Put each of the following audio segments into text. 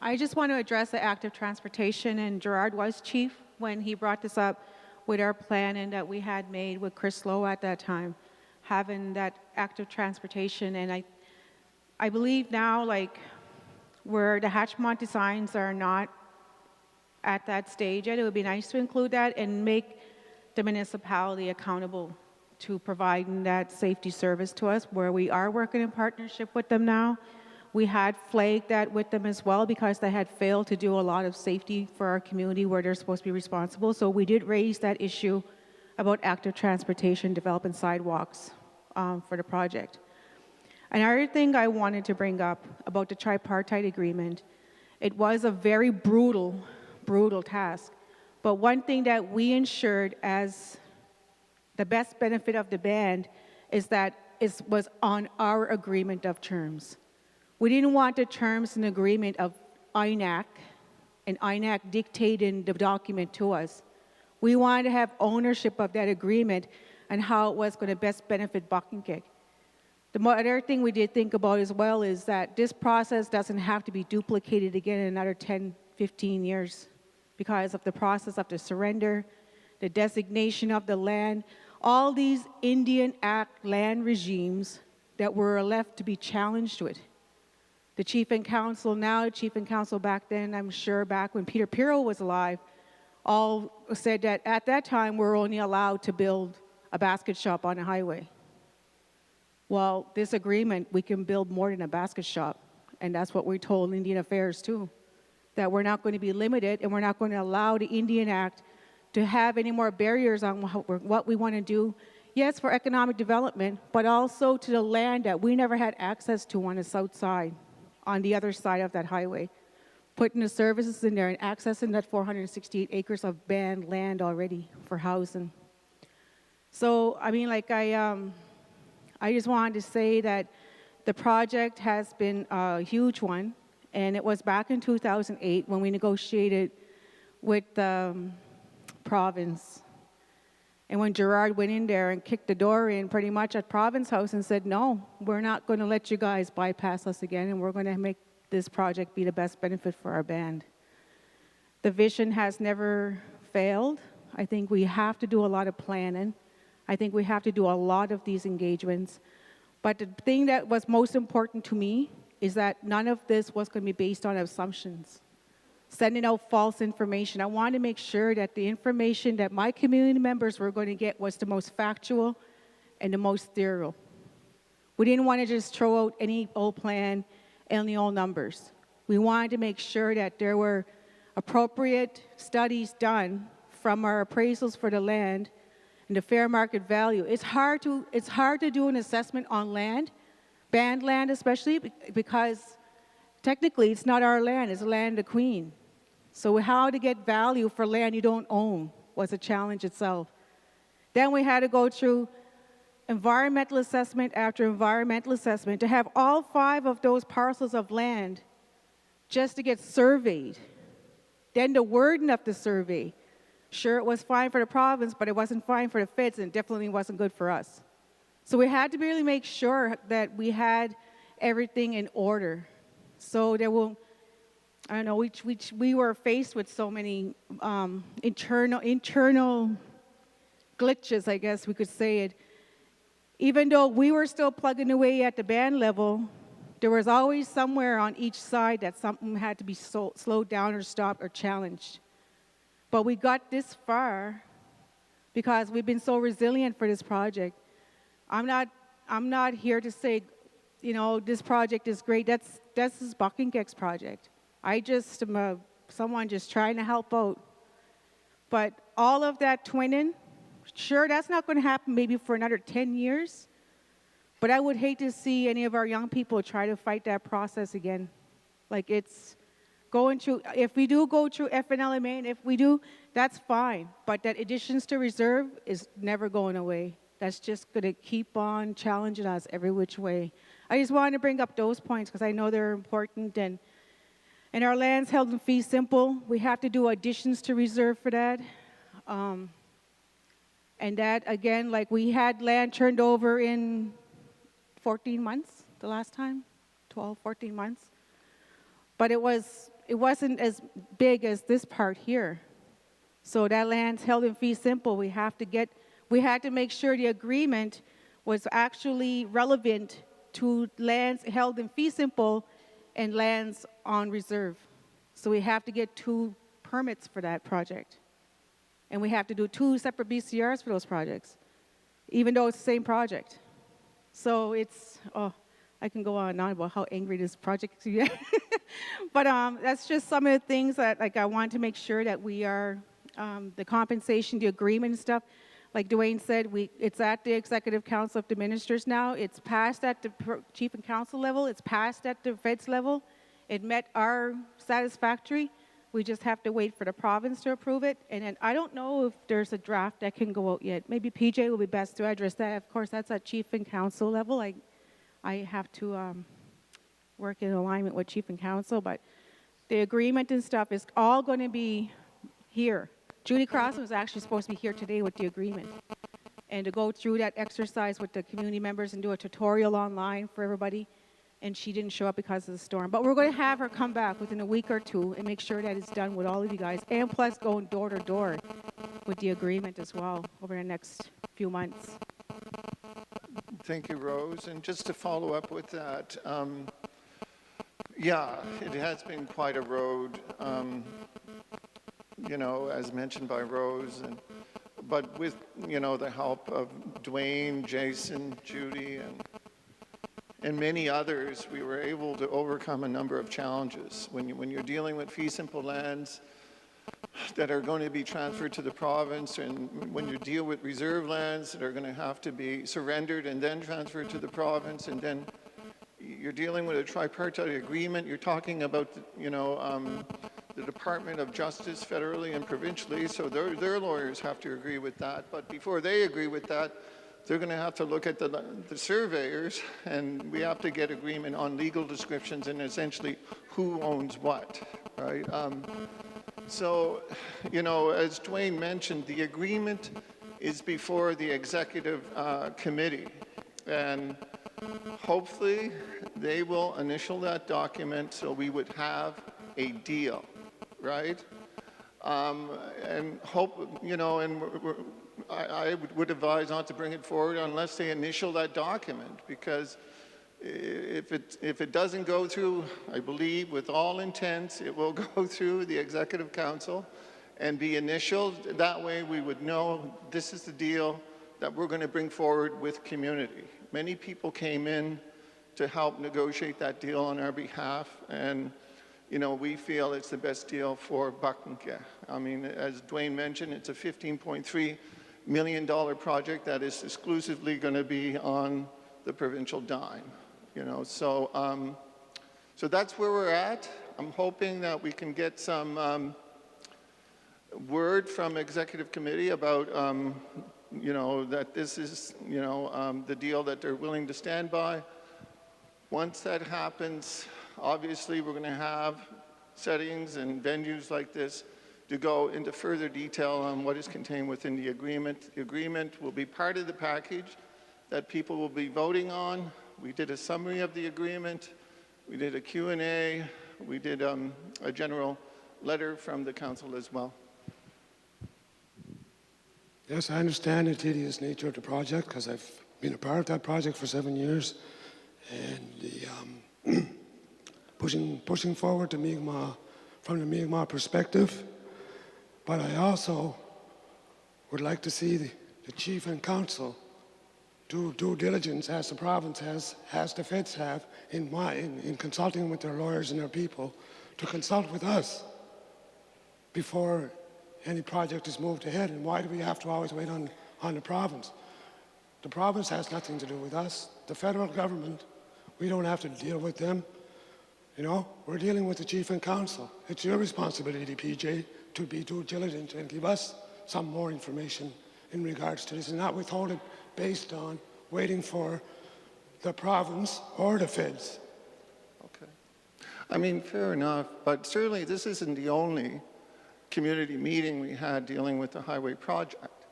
I just want to address the active transportation, and Gerard was chief when he brought this up with our plan and that we had made with Chris Lowe at that time, having that active transportation. And I believe now, like, where the Hatchmont designs are not at that stage yet, it would be nice to include that and make the municipality accountable to providing that safety service to us, where we are working in partnership with them now. We had flagged that with them as well because they had failed to do a lot of safety for our community where they're supposed to be responsible. So we did raise that issue about active transportation, developing sidewalks for the project. Another thing I wanted to bring up about the tripartite agreement, it was a very brutal task. But one thing that we ensured as the best benefit of the band is that it was on our agreement of terms. We didn't want the terms and agreement of INAC and INAC dictating the document to us. We wanted to have ownership of that agreement and how it was going to best benefit Buckingham. The other thing we did think about as well is that this process doesn't have to be duplicated again in another 10, 15 years because of the process of the surrender, the designation of the land, all these Indian Act land regimes that were left to be challenged with. The chief and council now, the chief and council back then, I'm sure back when Peter Pirro was alive, all said that at that time we're only allowed to build a basket shop on a highway. Well, this agreement, we can build more than a basket shop. And that's what we told Indian Affairs too, that we're not going to be limited and we're not going to allow the Indian Act to have any more barriers on what we want to do. Yes, for economic development, but also to the land that we never had access to on the south side, on the other side of that highway. Putting the services in there and accessing that 468 acres of banned land already for housing. So, I mean, like I just wanted to say that the project has been a huge one, and it was back in 2008 when we negotiated with the province. And when Gerard went in there and kicked the door in pretty much at Province House and said, no, we're not going to let you guys bypass us again, and we're going to make this project be the best benefit for our band. The vision has never failed. I think we have to do a lot of planning. I think we have to do a lot of these engagements. But the thing that was most important to me is that none of this was going to be based on assumptions, sending out false information. I wanted to make sure that the information that my community members were going to get was the most factual and the most thorough. We didn't want to just throw out any old plan and any old numbers. We wanted to make sure that there were appropriate studies done from our appraisals for the land and the fair market value. It's hard to do an assessment on land, banned land especially, because technically it's not our land, it's the land of the Queen. So how to get value for land you don't own was a challenge itself. Then we had to go through environmental assessment after environmental assessment to have all 5 of those parcels of land just to get surveyed. Then the wording of the survey. Sure, it was fine for the province, but it wasn't fine for the feds, and it definitely wasn't good for us. So we had to really make sure that we had everything in order. So there will, I don't know, we were faced with so many internal glitches, I guess we could say it. Even though we were still plugging away at the band level, there was always somewhere on each side that something had to be slowed down or stopped or challenged. But we got this far because we've been so resilient for this project. I'm not here to say, you know, this project is great. That's Buckingham's project. I just am someone just trying to help out. But all of that twinning, sure, that's not going to happen maybe for another 10 years. But I would hate to see any of our young people try to fight that process again. Like it's going through, if we do go through FNLMA, and if we do, that's fine. But that additions to reserve is never going away. That's just going to keep on challenging us every which way. I just wanted to bring up those points because I know they're important. And our land's held in fee simple. We have to do additions to reserve for that. And that, again, like we had land turned over in 14 months the last time, 12, 14 months. But it was it wasn't as big as this part here. So that land's held in fee simple. We had to make sure the agreement was actually relevant to lands held in fee simple and lands on reserve. So we have to get 2 permits for that project. And we have to do 2 separate BCRs for those projects, even though it's the same project. So it's, I can go on and on about how angry this project is. But that's just some of the things that I want to make sure that we are, the compensation, the agreement and stuff. Like Dwayne said, it's at the Executive Council of the Ministers now. It's passed at the Chief and Council level. It's passed at the Feds level. It met our satisfactory. We just have to wait for the province to approve it. And then I don't know if there's a draft that can go out yet. Maybe PJ will be best to address that. Of course, that's at Chief and Council level. I have to work in alignment with Chief and Council, but the agreement and stuff is all going to be here. Judy Cross was actually supposed to be here today with the agreement and to go through that exercise with the community members and do a tutorial online for everybody. And she didn't show up because of the storm. But we're going to have her come back within a week or 2 and make sure that it's done with all of you guys, and plus going door to door with the agreement as well over the next few months. Thank you, Rose. And just to follow up with that, yeah, it has been quite a road, you know, as mentioned by Rose, but with, you know, the help of Dwayne, Jason, Judy, and many others, we were able to overcome a number of challenges. When you're dealing with fee simple lands that are going to be transferred to the province, and when you deal with reserve lands that are going to have to be surrendered and then transferred to the province, and then you're dealing with a tripartite agreement, you're talking about, you know, the Department of Justice federally and provincially, so their lawyers have to agree with that. But before they agree with that, they're going to have to look at the surveyors, and we have to get agreement on legal descriptions and essentially who owns what, right? So, you know, as Dwayne mentioned, the agreement is before the executive committee, and hopefully they will initial that document so we would have a deal, right? And hope, you know, and I would advise not to bring it forward unless they initial that document, because if it doesn't go through, I believe with all intents, it will go through the Executive Council and be initialed. That way we would know this is the deal that we're going to bring forward with community. Many people came in to help negotiate that deal on our behalf, and you know, we feel it's the best deal for Buknake. I mean, as Dwayne mentioned, it's a $15.3 million project that is exclusively going to be on the provincial dime. You know, so so that's where we're at. I'm hoping that we can get some word from Executive Committee about, you know, that this is, you know, the deal that they're willing to stand by. Once that happens, obviously we're going to have settings and venues like this to go into further detail on what is contained within the agreement. The agreement will be part of the package that people will be voting on. We did a summary of the agreement. We did a Q&A. We did a general letter from the council as well. Yes, I understand the tedious nature of the project because I've been a part of that project for 7 years, and the pushing forward the Mi'kmaq from the Mi'kmaq perspective. But I also would like to see the chief and council do due diligence as the province has, as the feds have, in consulting with their lawyers and their people, to consult with us before any project is moved ahead. And why do we have to always wait on the province? The province has nothing to do with us. The federal government, we don't have to deal with them. You know, we're dealing with the chief and council. It's your responsibility, PJ, to be due diligent and give us some more information in regards to this and not withhold it based on waiting for the province or the feds. Okay. I mean, fair enough, but certainly this isn't the only community meeting we had dealing with the highway project.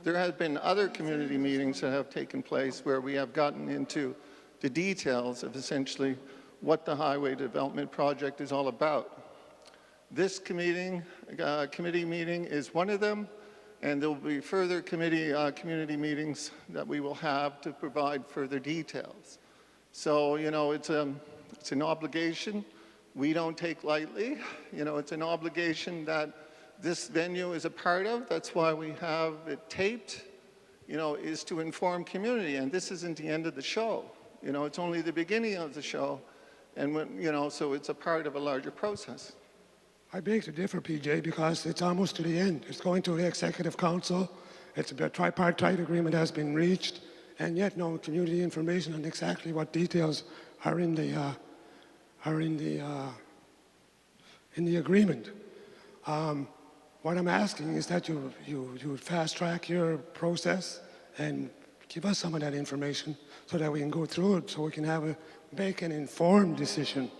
There have been other community meetings that have taken place where we have gotten into the details of essentially what the highway development project is all about. This committee meeting is one of them, and there will be further community meetings that we will have to provide further details. So, you know, it's an obligation we don't take lightly. You know, it's an obligation that this venue is a part of. That's why we have it taped, you know, is to inform community. And this isn't the end of the show. You know, it's only the beginning of the show. And, when, you know, so it's a part of a larger process. I beg to differ, PJ, because it's almost to the end. It's going to the Executive Council. It's a tripartite agreement has been reached, and yet no community information on exactly what details are in the agreement. What I'm asking is that you fast track your process and give us some of that information so that we can go through it, so we can make an informed decision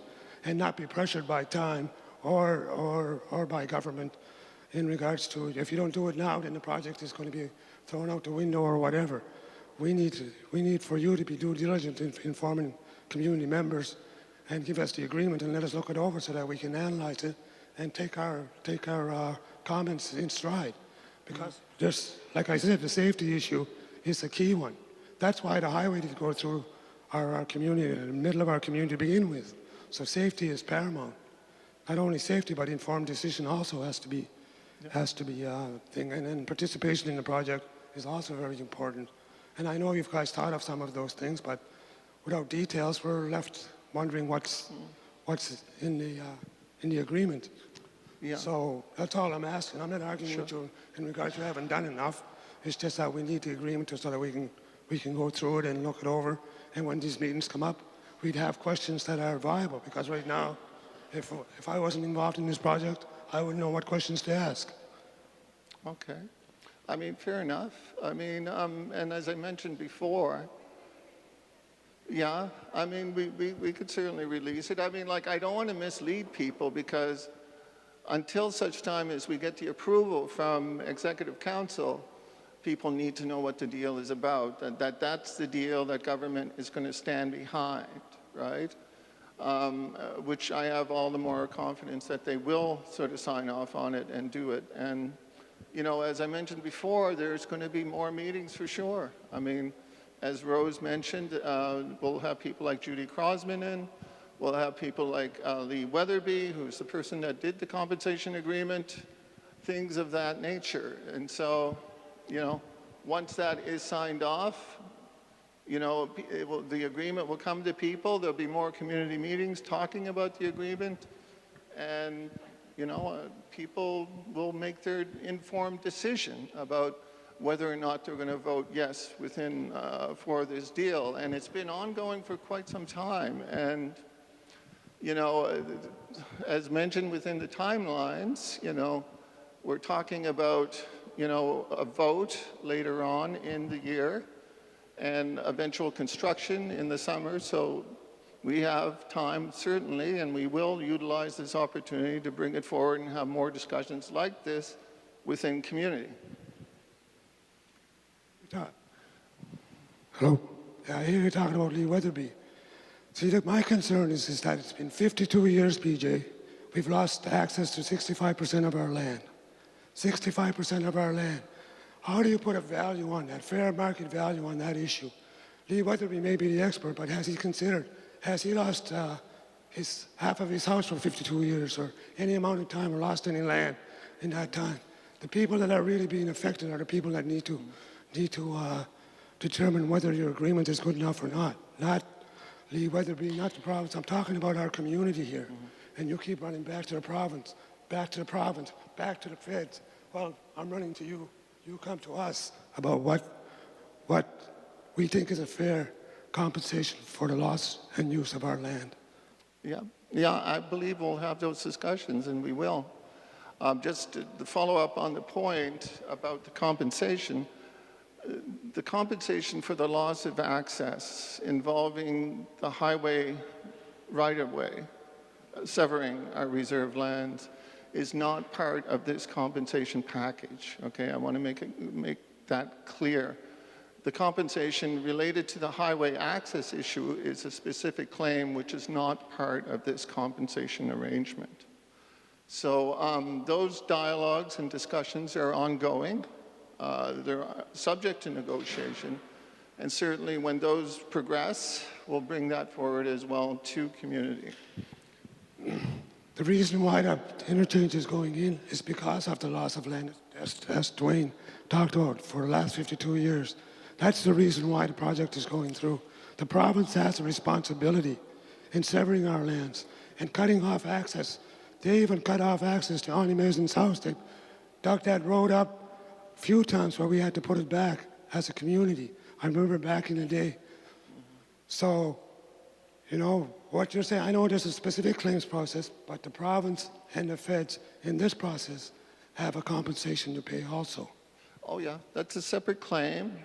and not be pressured by time or by government in regards to, if you don't do it now, then the project is going to be thrown out the window or whatever. We need for you to be due diligent in informing community members and give us the agreement and let us look it over so that we can analyze it and take our comments in stride. Because just like I said, the safety issue is a key one. That's why the highway did go through our community, in the middle of our community to begin with. So safety is paramount. Not only safety, but informed decision also has to be thing. And then participation in the project is also very important. And I know you guys thought of some of those things, but without details, we're left wondering what's in the agreement. Yeah. So that's all I'm asking. I'm not arguing with you in regards to haven't done enough. It's just that we need the agreement so that we can go through it and look it over. And when these meetings come up, we'd have questions that are viable. Because right now, if I wasn't involved in this project, I wouldn't know what questions to ask. Okay. I mean, fair enough. I mean, and as I mentioned before, yeah, I mean, we could certainly release it. I mean, like, I don't want to mislead people because until such time as we get the approval from Executive Council, people need to know what the deal is about, that's the deal that government is going to stand behind, right? Which I have all the more confidence that they will sort of sign off on it and do it. And, you know, as I mentioned before, there's going to be more meetings for sure. I mean, as Rose mentioned, we'll have people like Judy Crosman in. We'll have people like Lee Weatherby, who's the person that did the compensation agreement, things of that nature. And so, you know, once that is signed off, you know, the agreement will come to people. There'll be more community meetings talking about the agreement. And, you know, people will make their informed decision about whether or not they're going to vote yes for this deal. And it's been ongoing for quite some time. And, you know, as mentioned within the timelines, you know, we're talking about, you know, a vote later on in the year and eventual construction in the summer. So we have time, certainly, and we will utilize this opportunity to bring it forward and have more discussions like this within community. Hello? Yeah, I hear you talking about Lee Weatherby. See, look, my concern is that it's been 52 years, PJ. We've lost access to 65% of our land. 65% of our land. How do you put a value on that, fair market value on that issue? Lee Weatherby may be the expert, but has he lost half of his house for 52 years or any amount of time or lost any land in that time? The people that are really being affected are the people that need to determine whether your agreement is good enough or not. Not Lee Weatherby, not the province. I'm talking about our community here. Mm-hmm. And you keep running back to the province, back to the province, back to the feds. Well, I'm running to you. You come to us about what we think is a fair compensation for the loss and use of our land. Yeah, I believe we'll have those discussions, and we will. Just to follow up on the point about the compensation for the loss of access involving the highway right-of-way, severing our reserve lands, is not part of this compensation package, okay? I want to make that clear. The compensation related to the highway access issue is a specific claim which is not part of this compensation arrangement. So those dialogues and discussions are ongoing. They're subject to negotiation. And certainly when those progress, we'll bring that forward as well to community. The reason why that interchange is going in is because of the loss of land, as Dwayne talked about, for the last 52 years. That's the reason why the project is going through. The province has a responsibility in severing our lands and cutting off access. They even cut off access to Auntie Mason's house. They dug that road up a few times where we had to put it back as a community. I remember back in the day. So, you know, what you're saying, I know there's a specific claims process, but the province and the feds in this process have a compensation to pay also. Oh yeah, that's a separate claim.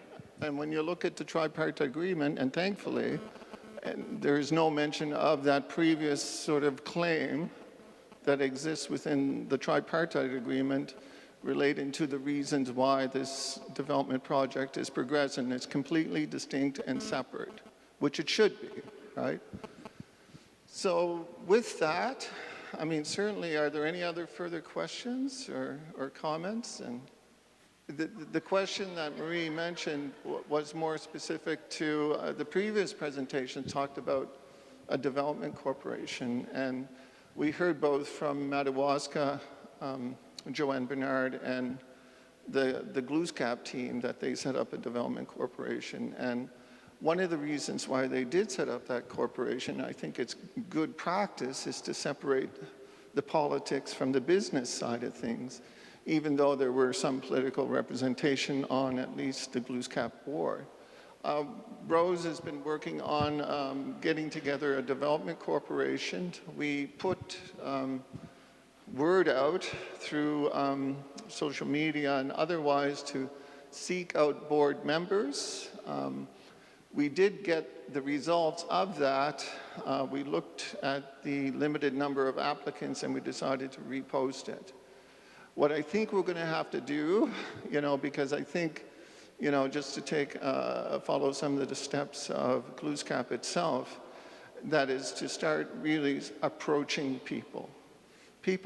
And when you look at the tripartite agreement, and thankfully, and there is no mention of that previous sort of claim that exists within the tripartite agreement relating to the reasons why this development project is progressing. It's completely distinct and separate, which it should be, right? So with that, I mean, certainly, are there any other further questions or comments? And the question that Marie mentioned was more specific to the previous presentation, talked about a development corporation. And we heard both from Madawaska, Joanne Bernard, and the Glooscap team that they set up a development corporation. And one of the reasons why they did set up that corporation, I think it's good practice, is to separate the politics from the business side of things, even though there were some political representation on at least the Glooscap board. Rose has been working on getting together a development corporation. We put word out through social media and otherwise to seek out board members. We did get the results of that. We looked at the limited number of applicants and we decided to repost it. What I think we're going to have to do, you know, because I think, you know, just to follow some of the steps of Glooscap itself, that is to start really approaching people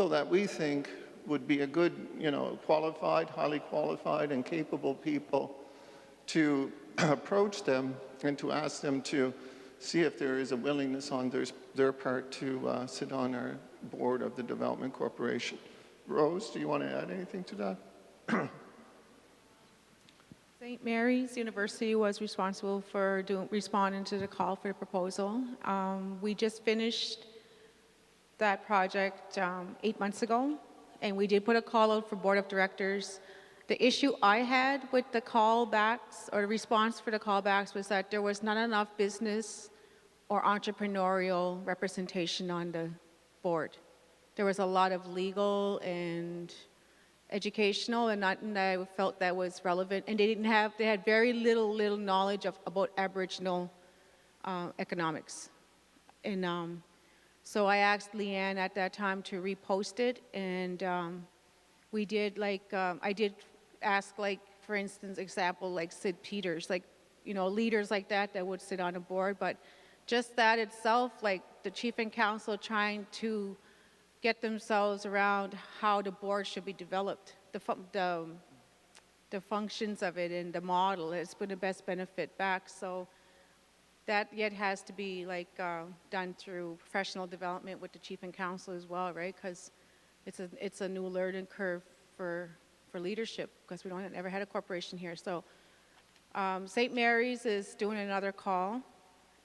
that we think would be a good, you know, qualified, highly qualified and capable people to approach them and to ask them to see if there is a willingness on their part to sit on our board of the Development Corporation. Rose, do you want to add anything to that? St. Mary's University was responsible for responding to the call for the proposal. We just finished that project 8 months ago, and we did put a call out for board of directors. The issue I had with the callbacks or the response for the callbacks was that there was not enough business or entrepreneurial representation on the board. There was a lot of legal and educational, and nothing that I felt that was relevant. And they had very little knowledge about Aboriginal economics. And so I asked Leanne at that time to repost it, and we did I did ask, like, for instance, example, like Sid Peters, like, you know, leaders like that would sit on a board. But just that itself, like the chief and council trying to get themselves around how the board should be developed, the functions of it and the model, it's been the best benefit back. So that yet has to be done through professional development with the chief and council as well, right? Because it's a new learning curve for leadership, because we never had a corporation here. So St. Mary's is doing another call,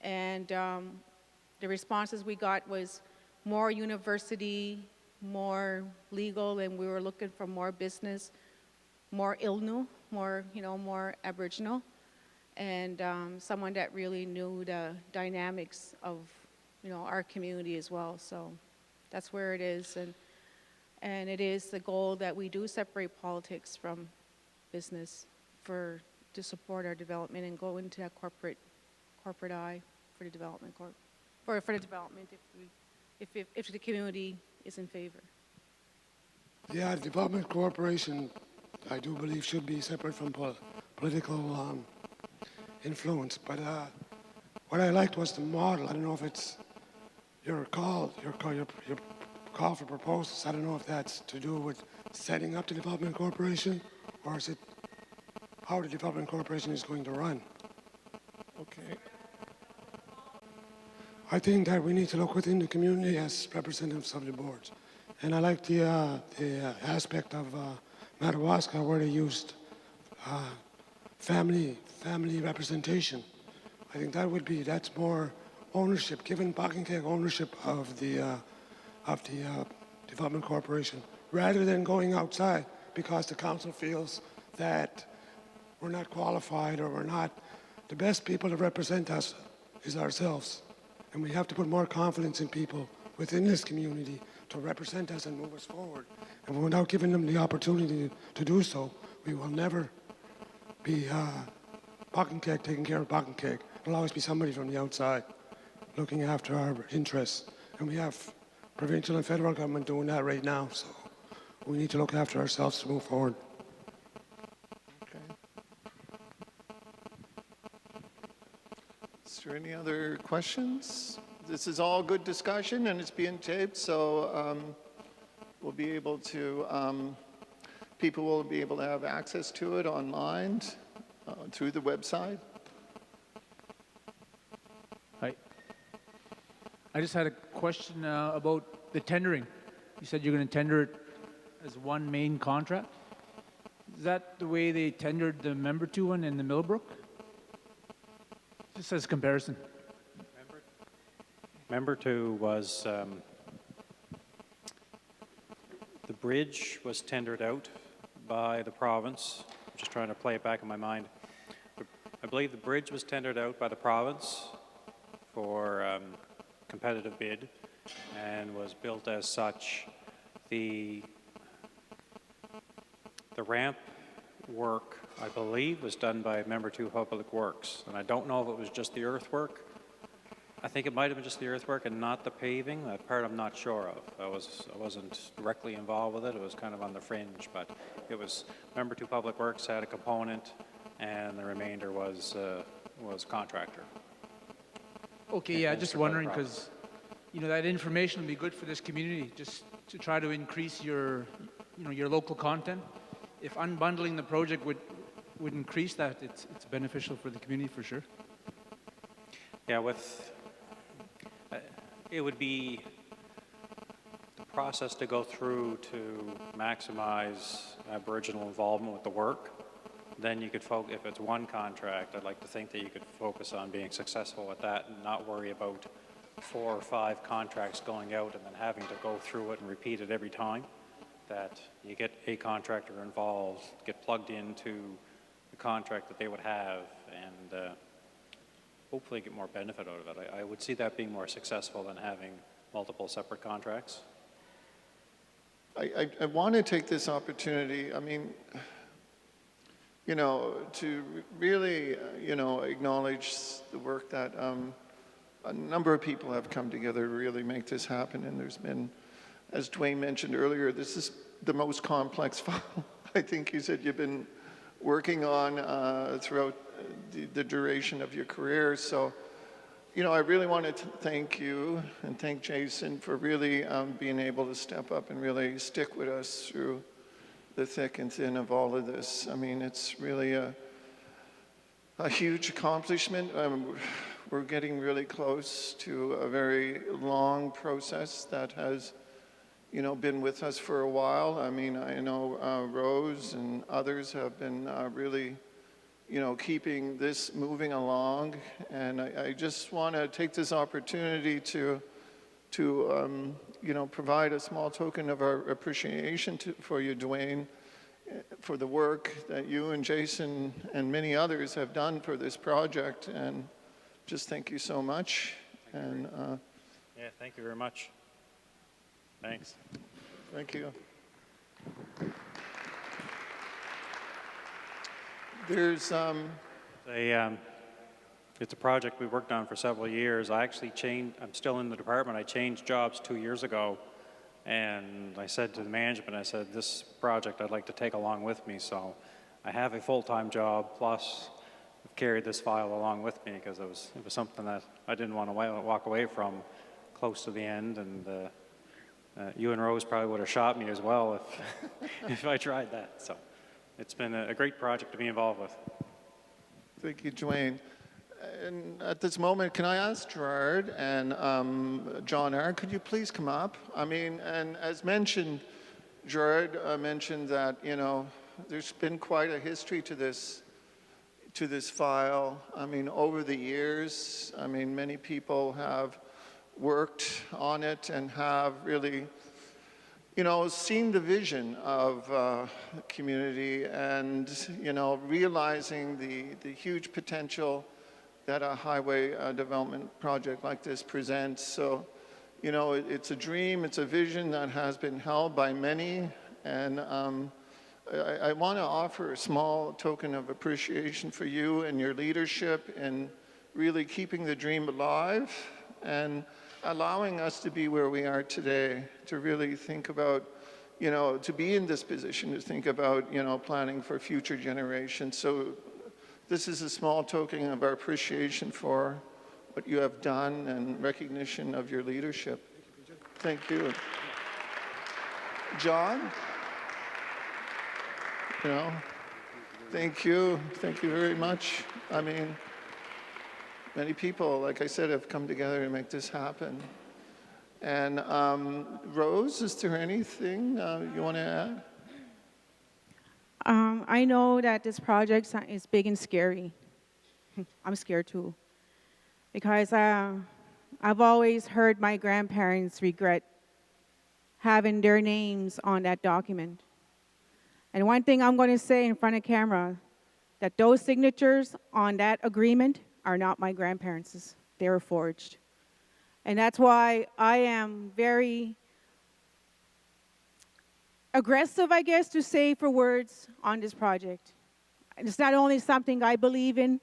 and the responses we got was more university, more legal, and we were looking for more business, more Ilnu, more Aboriginal, and someone that really knew the dynamics of, our community as well. So that's where it is, and it is the goal that we do separate politics from business to support our development and go into that corporate eye for the development for the development if the community is in favor. Yeah, the Development Corporation, I do believe, should be separate from political influence. But what I liked was the model. I don't know if it's your call for proposals. I don't know if that's to do with setting up the development corporation, or is it how the development corporation is going to run. Okay. I think that we need to look within the community as representatives of the boards. And I like the aspect of Madawaska where they used family representation. I think that's more ownership, giving Buckingham ownership of the development corporation, rather than going outside because the council feels that we're not qualified or we're not the best people to represent us is ourselves. And we have to put more confidence in people within this community to represent us and move us forward. And without giving them the opportunity to do so, we will never be Buckingham taking care of Buckingham. It'll always be somebody from the outside looking after our interests. And we have provincial and federal government doing that right now. So we need to look after ourselves to move forward. Okay. Is there any other questions? This is all good discussion and it's being taped, so we'll be able to, people will be able to have access to it online through the website. Hi. I just had a question about the tendering. You said you're going to tender it as one main contract. Is that the way they tendered the Member 2 one in the Millbrook? Just as comparison. Member 2 was, the bridge was tendered out by the province. I'm just trying to play it back in my mind. I believe the bridge was tendered out by the province for competitive bid and was built as such. The ramp work, I believe, was done by Member 2 Public Works. And I don't know if it was just the earthwork. I think it might have been just the earthwork and not the paving. That part I'm not sure of. I wasn't directly involved with it. It was kind of on the fringe, but it was Member 2 Public Works had a component, and the remainder was contractor. Okay, yeah, just wondering because, you know, that information would be good for this community, just to try to increase your, you know, your local content. If unbundling the project would increase that, it's beneficial for the community for sure. Yeah, it would be the process to go through to maximize Aboriginal involvement with the work. Then you could focus, if it's one contract, I'd like to think that you could focus on being successful at that and not worry about 4 or 5 contracts going out and then having to go through it and repeat it every time. That you get a contractor involved, get plugged into the contract that they would have, and hopefully get more benefit out of it. I would see that being more successful than having multiple separate contracts. I want to take this opportunity, I mean, you know, to really, you know, acknowledge the work that a number of people have come together to really make this happen. And there's been, as Dwayne mentioned earlier, this is the most complex file I think you said you've been working on throughout the duration of your career. So, you know, I really wanted to thank you and thank Jason for really being able to step up and really stick with us through the thick and thin of all of this. I mean, it's really a huge accomplishment. We're getting really close to a very long process that has, you know, been with us for a while. I mean, I know Rose and others have been really, you know, keeping this moving along. And I just want to take this opportunity to you know, provide a small token of our appreciation for you, Dwayne, for the work that you and Jason and many others have done for this project. And just thank you so much. And yeah, thank you very much. Thanks. Thank you. There's it's a project we worked on for several years. I actually changed, I'm still in the department. I changed jobs 2 years ago, and I said to the management, I said, this project I'd like to take along with me. So I have a full-time job, plus I've carried this file along with me because it was something that I didn't want to walk away from close to the end, and You and Rose probably would have shot me as well if, if I tried that. So it's been a great project to be involved with. Thank you, Dwayne. And at this moment, can I ask Gerard and John R., could you please come up? I mean, and as mentioned, Gerard mentioned that, you know, there's been quite a history to this file. I mean, over the years, I mean, many people have worked on it and have really, you know, seen the vision of the community and, you know, realizing the huge potential that a highway development project like this presents. So, you know, it's a dream, it's a vision that has been held by many, and I want to offer a small token of appreciation for you and your leadership in really keeping the dream alive and allowing us to be where we are today, to really think about, you know, to be in this position, to think about, you know, planning for future generations. So this is a small token of our appreciation for what you have done and recognition of your leadership. Thank you. John? You know, thank you very much. I mean, many people, like I said, have come together to make this happen. And Rose, is there anything you want to add? I know that this project is big and scary. I'm scared too. Because I've always heard my grandparents regret having their names on that document. And one thing I'm going to say in front of camera, that those signatures on that agreement are not my grandparents'. They were forged. And that's why I am very aggressive, I guess, to say for words on this project. And it's not only something I believe in,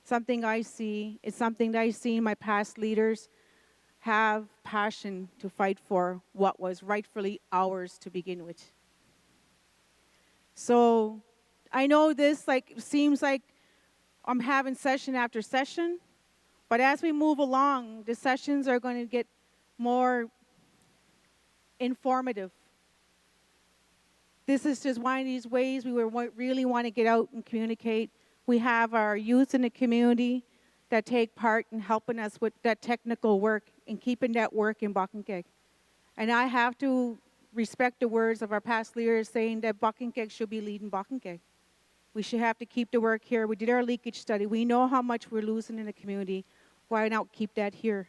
something I see, it's something that I've seen my past leaders have passion to fight for what was rightfully ours to begin with. So I know this seems like I'm having session after session, but as we move along, the sessions are going to get more informative. This is just one of these ways we really want to get out and communicate. We have our youth in the community that take part in helping us with that technical work and keeping that work in Buckingham. And I have to respect the words of our past leaders saying that Buckingham should be leading Buckingham. We should have to keep the work here. We did our leakage study. We know how much we're losing in the community. Why not keep that here?